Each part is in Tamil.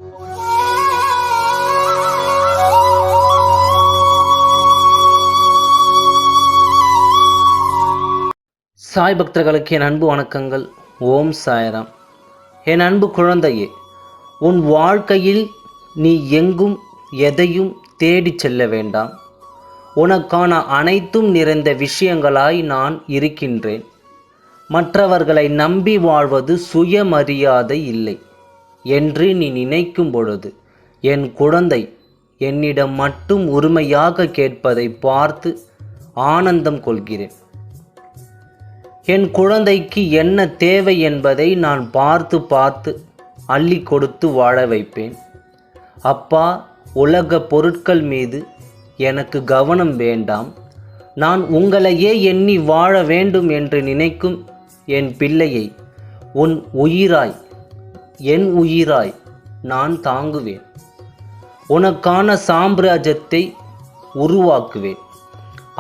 சாய் பக்தர்களுக்கு என் அன்பு வணக்கங்கள். ஓம் சாய்ராம். என் அன்பு குழந்தையே, உன் வாழ்க்கையில் நீ எங்கும் எதையும் தேடிச் செல்ல வேண்டாம். உனக்கான அனைத்தும் நிறைந்த விஷயங்களாய் நான் இருக்கின்றேன். மற்றவர்களை நம்பி வாழ்வது சுயமரியாதை இல்லை என்று நீ நினைக்கும் பொழுது, என் குழந்தை என்னிடம் மட்டும் உரிமையாக கேட்பதை பார்த்து ஆனந்தம் கொள்கிறேன். என் குழந்தைக்கு என்ன தேவை என்பதை நான் பார்த்து அள்ளி கொடுத்து வாழ வைப்பேன். அப்பா, உலக பொருட்கள் மீது எனக்கு கவனம் வேண்டாம். நான் உங்களையே எண்ணி வாழ வேண்டும் என்று நினைக்கும் என் பிள்ளையை உன் உயிராய், என் உயிராய் நான் தாங்குவேன். உனக்கான சாம்ராஜ்யத்தை உருவாக்குவேன்.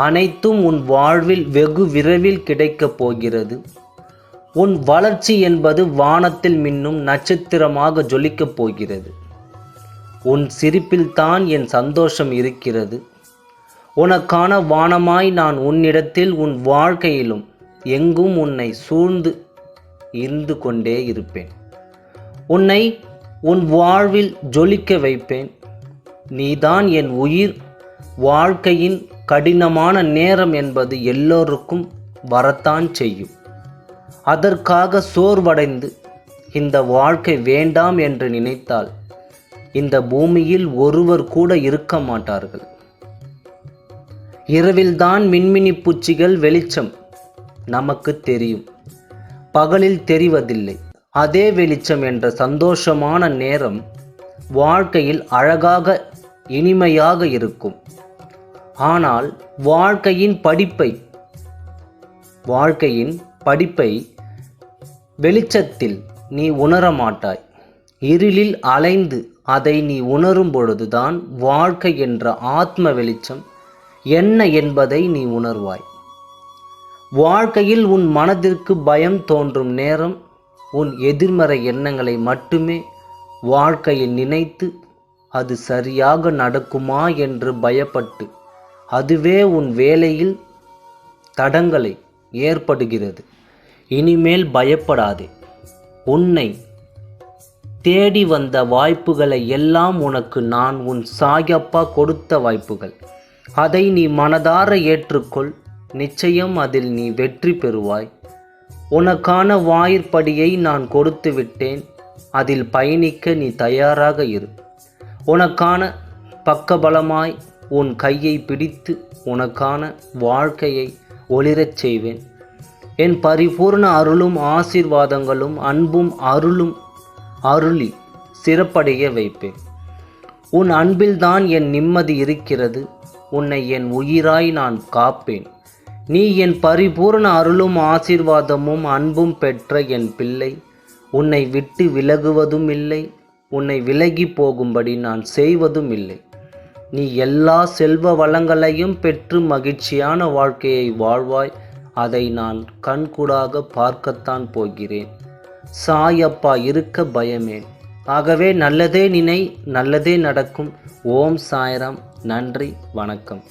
அனைத்தும் உன் வாழ்வில் வெகு விரைவில் கிடைக்கப் போகிறது. உன் வளர்ச்சி என்பது வானத்தில் மின்னும் நட்சத்திரமாக ஜொலிக்கப் போகிறது. உன் சிரிப்பில்தான் என் சந்தோஷம் இருக்கிறது. உனக்கான வானமாய் நான் உன்னிடத்தில், உன் வாழ்க்கையிலும் எங்கும் உன்னை சூழ்ந்து இருந்து கொண்டே இருப்பேன். உன்னை உன் வாழ்வில் ஜொலிக்க வைப்பேன். நீதான் என் உயிர். வாழ்க்கையின் கடினமான நேரம் என்பது எல்லோருக்கும் வரத்தான் செய்யும். அதற்காக சோர்வடைந்து இந்த வாழ்க்கை வேண்டாம் என்று நினைத்தால் இந்த பூமியில் ஒருவர் கூட இருக்க மாட்டார்கள். இரவில்தான் மின்மினி பூச்சிகள் வெளிச்சம் நமக்கு தெரியும், பகலில் தெரிவதில்லை. அதே வெளிச்சம் என்ற சந்தோஷமான நேரம் வாழ்க்கையில் அழகாக இனிமையாக இருக்கும். ஆனால் வாழ்க்கையின் படிப்பை வெளிச்சத்தில் நீ உணர மாட்டாய். இருளில் அலைந்து அதை நீ உணரும் பொழுதுதான் வாழ்க்கை என்ற ஆத்ம வெளிச்சம் என்ன என்பதை நீ உணர்வாய். வாழ்க்கையில் உன் மனதிற்கு பயம் தோன்றும் நேரம் உன் எதிர்மறை எண்ணங்களை மட்டுமே வாழ்க்கையில் நினைத்து அது சரியாக நடக்குமா என்று பயப்பட்டு அதுவே உன் வேலையில் தடங்களை ஏற்படுகிறது. இனிமேல் பயப்படாதே. உன்னை தேடி வந்த வாய்ப்புகளை எல்லாம் உனக்கு நான் உன் சாயப்பா கொடுத்த வாய்ப்புகள். அதை நீ மனதார ஏற்றுக்கொள். நிச்சயம் அதில் நீ வெற்றி பெறுவாய். உனக்கான வாயிற்படியை நான் கொடுத்து விட்டேன். அதில் பயணிக்க நீ தயாராக இரு. உனக்கான பக்கபலமாய் உன் கையை பிடித்து உனக்கான வாழ்க்கையை ஒளிரச் செய்வேன். என் பரிபூர்ண அருளும் ஆசீர்வாதங்களும் அன்பும் அருளி சிறப்படைய வைப்பேன். உன் அன்பில்தான் என் நிம்மதி இருக்கிறது. உன்னை என் உயிராய் நான் காப்பேன். நீ என் பரிபூர்ண அருளும் ஆசீர்வாதமும் அன்பும் பெற்ற என் பிள்ளை. உன்னை விட்டு விலகுவதும் இல்லை. உன்னை விலகி போகும்படி நான் செய்வதும் இல்லை. நீ எல்லா செல்வ வளங்களையும் பெற்று மகிழ்ச்சியான வாழ்க்கையை வாழ்வாய். அதை நான் கண்கூடாக பார்க்கத்தான் போகிறேன். சாயப்பா இருக்க பயமேன். ஆகவே நல்லதே நினை, நல்லதே நடக்கும். ஓம் சாய்ராம். நன்றி, வணக்கம்.